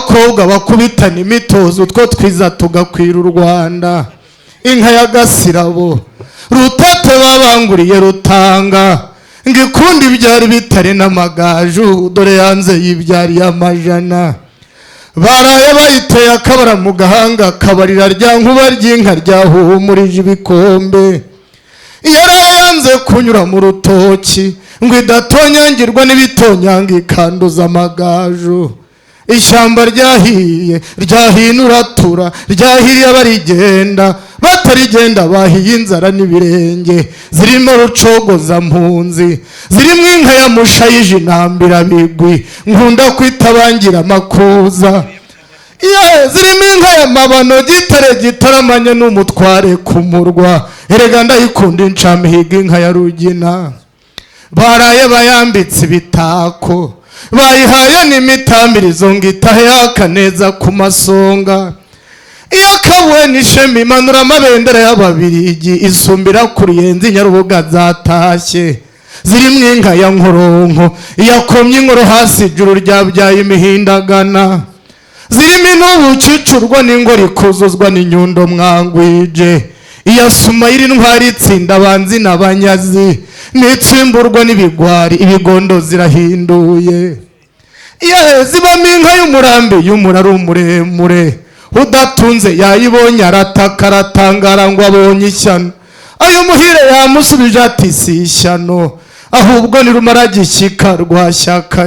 n'abakobwa bakubitana imitozo utwo twiza tugakwira u Rwanda. Inka ya Gasirabo Rutate babanguriye Rutanga, ngikundi ibyari bitare n'amagaju, dore yanze yibyariye amajana. Baraye bayiteye akabara mu gahanga, kabarira rya nkuba ry'inka ryahumurije ibikombe. Yaraye yanze kunyura mu rutoki, ngo idatonyangirwa n'ibitonyanga ikanduza amagaju. Ishyamba ryahiye ryahinuratura, ryahiriye abarigenda, batarigenda bahiye inzara n'ibirenge. Zirimo rucogoza mpunzi, zirimo inka ya Mushayije intambira bigwi, nkunda kwitabangira makuza. Zirimo inka ya Mabano Gitare gitaramanye n'umutware ku murwa, erega ndayikunda incamihiga inka ya Rugina. Baraye bayambitse ibitako, bayihaye n'imitambirizo ngo itahe yaka neza ku masonga. Iyakabuwe n'ishema imanura amabendera y'Ababirigi, isumbira ku Ruyenzi Nyarubuga zatashye. Zirimo inka ya Nkoronko yakomye inkoro hasi, ijuru ryabyaye imihindagana. Zirimo n'ubucicurwa n'ingoro ikuzuzwa n'inyundo mwangwije. Iya Sumayiri ntwari itsinda abanzi n'abanyazi, n'itsimburwa n'ibigwari ibigondo zirahinduye. Zibamo inka y'umurambi y'umurari umuremure, udatunze yayibonye arataka aratangara ngo abonye ishyano. Ayo muhire yamusubije ati si ishyano, ahubwo ni rumaragishyika rwa Shyaka.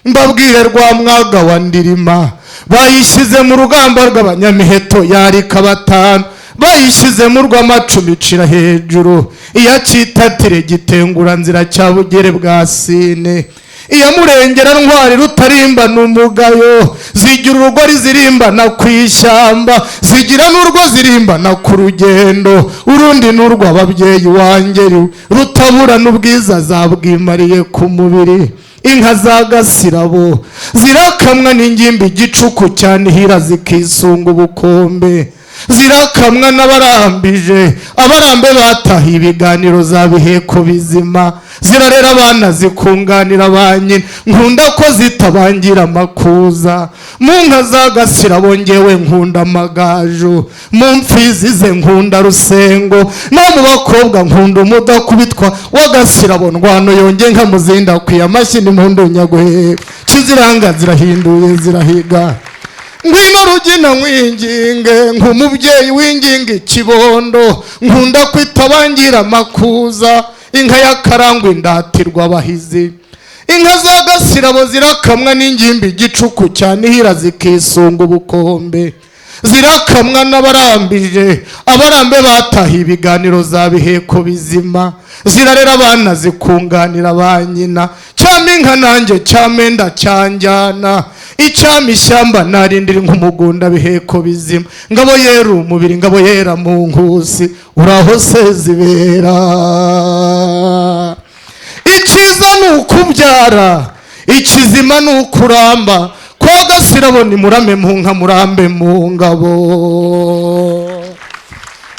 Mbabwire rwa Mwaga wa Ndirima, bayishyize mu rugamba rw'abanyamiheto yarika batanu, bayishyize mu rw'amacumi icira hejuru. Iya Cyitatire Gitengura nzira cya Bugere bwa Sine, iya Murengera ntwari Rutarimba n'umugayo. Zigira urugori zirimbana ku ishyamba, zigira n'urwo zirimbana ku rugendo. Urundi n'urw'ababyeyi wangeri, rutabura n'ubwiza zabwimariye ku mubiri. Inka za Gasirabo zirakamwa n'ingimbi igicuku cyane hira zikisunga ubukombe. Zirakamwa n'abarambije, abarambe batahiye ibiganiro za Biheko bizima. Zirarera abana zikunganira ba nyina, nkunda ko zitabangira makuza. Mu nka za Gasirabo ngewe nkunda amagaju, mu mfizi ze nkunda Rusengo, no mu bakobwa nkunda umudakubitwa wa Gasirabo. Ndwano yonge nka muzinda kwiye amashyi n'impundu nyaguhe, kiziranga zirahinduye zirahiga. Ngwino Rugina nkwinginge, nk'umubyeyi w'inginga ikibondo, nkunda kwitabangira makuza. Inka ya Karangwa indatirwa abahizi. Inka za Gasirabo zirakamwa n'ingimbi igicuku cyane hira zikisunga ubukombe. Zirakamwa n'abarambije, abarambe batahiye ibiganiro za Biheko bizima. Zirarera abana zikunganira ba nyina, cyama inka nanjye cyamenda cyanjyana. Icyama ishyamba narindira nk'umugunda Biheko bizima. Ngabo yera umubiri, ngabo yera mu nkusi, uraho se zibera. Ikiza ni ukubyara, ikizima ni ukuramba. Kwa Gasirabo ni murame mu nka murambe mu ngabo.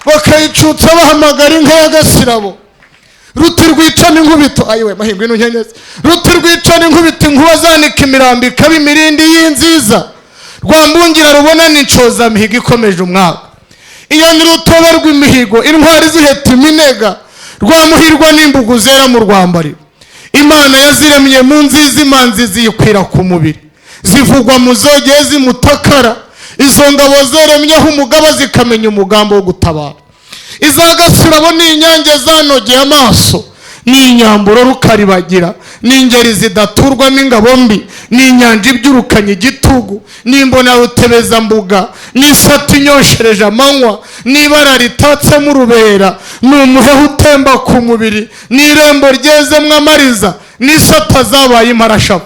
Bakayicutsa bahamagara inka ya Gasirabo, ruti rwicana inkubito. Ayiwe mahingwe n'unyenyezi. Ruti rwicana inkubito, inkuba zanika imirambi ikaba imirindi y'inziza. Rwambungira rubona n'incoza mihigo ikomeje umwaka. Iyo ni rutobe rw'imihigo, intwari ziheta iminega. Rwamuhirwa n'imbugu zera mu rwambariro. Imana yaziremye mu nziza, imanzi ziyikwira ku mubiri. Zivugwa mu zogeye zimutakara, izo ngabo zeremyeho umugaba zikamenya umugambo wo gutabara. Iza Gasirabo ni inyange zanogeye amaso, ni inyamburo rukaribagira, ni ingeri zidaturwamo ingabo mbi, ni inyanja ibyurukanye igitugu, ni imbona rutebezambuga, ni isata inyoshereje amanywa, ni ibara ritatsemo urubera, ni umuheha utemba ku mubiri, ni irembo ryezemwo amariza, ni isata zabaye imparashavu.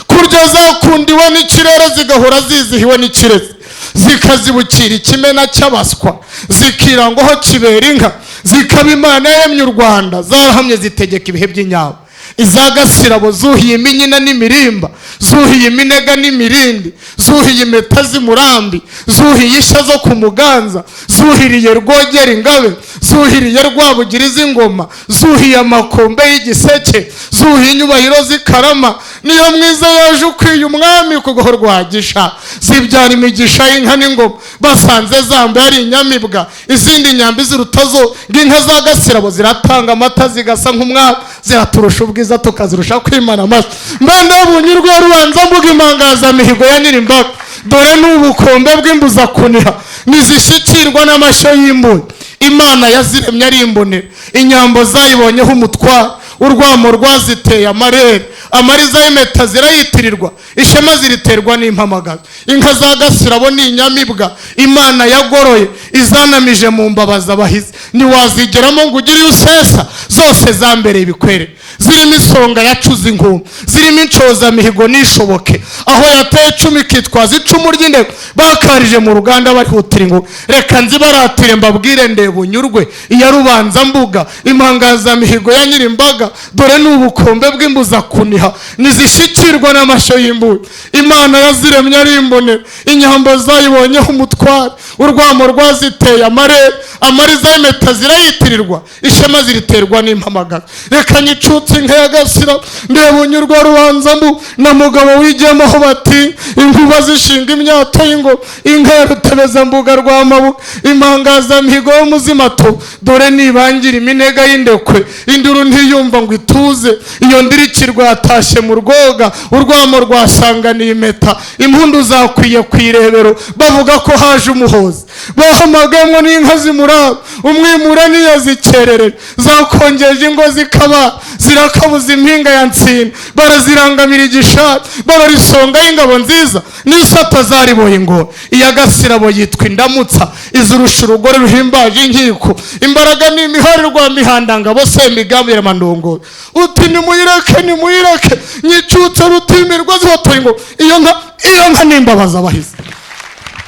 Kurya zakundiwe n'ikirere zigahora zizihiwe n'ikirezi, zikazibukira ikimena cy'abaswa, zikirangaho kibera inka, zikaba Imana yaremye u Rwanda, zarahamye zitegeka ibihe by'inyabo. izagasirabo zuhiye iminyina n'imirimba, zuhiye iminega n'imirindi, zuhiye impeta z'umurambi, zuhiye ishya zo ku muganza, zuhiriye rwogera ingabe, zuhiriye rwabugira iz'ingoma, zuhiye amakombe y'igiseke, zuhiye inyubahiro z'ikarama. Niyo mwiza yaje ukwiye umwami kugoho rwagisha, zibyara imigisha y'inka n'ingoma, basanze zambaye ari inyamibwa, izindi nyambi ziruta zo. Inka za Gasirabo ziratanga amata zigasa nk'umwami, ziraturusha ubwiza tukazirusha kwimana amashyi. Mbe ndabonye urwo rubanza mbuga impangazamihigo ya Nyirimbaga, dore n'ubukombe bw'imbuza kuniha, nizishyikirwa n'amashyo y'imbuye. Imana yaziremye ari imbonera, inyambo zayibonyeho umutwaro, urwamo rwaziteye amarere, amariza y'impeta zirayitirirwa, ishema ziriterwa n'impamagazo. Inka za Gasirabo ni inyamibwa Imana yagoroye, izanamije mu mbabazi abahizi. Ntiwazigeramo ngo ugire iyo usesa, zose zambereye ibikwere, zirimo isonga yacuze ingumba, zirimo inshozamihigo n'ishoboke, aho yateye icumu ikitwaza icumu ry'indego, bakarije mu ruganda barihutira ingoma. Reka nzibaratire mbabwire ndebunyurwe iya Rubanzambuga, impangazamihigo ya Nyirimbaga, dore n'ubukombe bw'imbuza kuniha, nizishyikirwa n'amashyo y'imbuye. Imana yaziremye ari imbonera, inyambo zayibonyeho umutwaro, urwamo rwaziteye amarere, amariza y'impeta zirayitirirwa, ishema ziriterwa n'impamagazo. Reka nyicutse inka ya Gasirabo, ndebunyurwa Rubanzambuga, na mugabo wigiyemo bati inkuba zishinga imyato y'ingoma, inka ya Rutebezambuga rwa Mabuga, impangazamihigo y'umuzimato, dore nibangira iminega y'indekwe, induru ntiyumva ngo ituze. Iyo ndirikirwa yatashye mu rwoga, urwamo rwasanganiye impeta, impundu zakwiye ku irebero, bavuga ko haje umuhozi. Bahamagamo n'inka z'imuraba, umwimura niyazikererera, zakongeje ingo zikaba, zirakabuza impinga ya Nsina, barazirangamira igishari, barora isonga y'ingabo nziza, n'isata zariboye ingoro. Iya Gasirabo yitwa indamutsa, izirusha urugore ruhimbaje inkiko, imbaraga n'imihari rwa mihandangabo Semigambi ya Mandongo. Uti nimuyireke nimuyireke, nyicutse Rutimirwa zihotoye ingoma. Iyo nka n'imbabazi abahizi,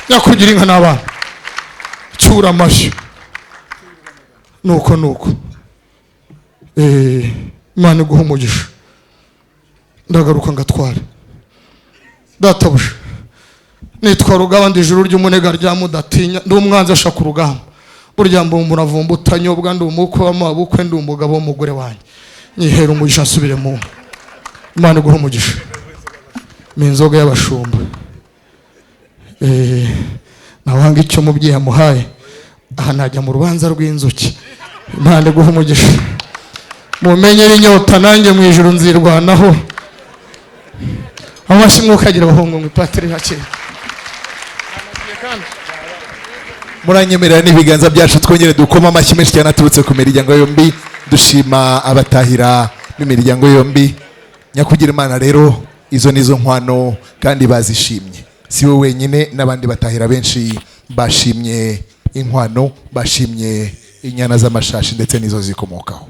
nyakugira inka n'abana cyura amashyo. Nuko Imana iguha umugisha. Ndagaruka ngatware databuja, nitwa Rugaba, ndi ijuru ry'umunega rya mudatinya, ndi umwanzi ashaka urugamba. Burya mba umuravumba utanyobwa, ndi umukwe w'amabukwe, ndi umugabo w'umugore wanjye. Nyihera umugisha nsubire mu nka. Imana iguha umugisha. Ni inzoga y'abashumba. Nawanga icyo mubyeyi amuhaye, aha najya mu rubanza rw'inzuki. Imana iguha umugisha. Mumenyere inyota, nanjye mu ijuru nzirwanaho. Amashyi mwokagira abahungu mu ipatiri hake. Muranyemerera n'ibiganza byacu twongere dukoma amashyi menshi cyane aturutse ku miryango yombi, dushima abatahira b'imiryango yombi. Nyakugira Imana rero, izo nizo nkwano kandi bazishimye. Si we wenyine, n'abandi batahira benshi bashimye inkwano, bashimye inyana z'amashashi ndetse n'izo zikomokaho.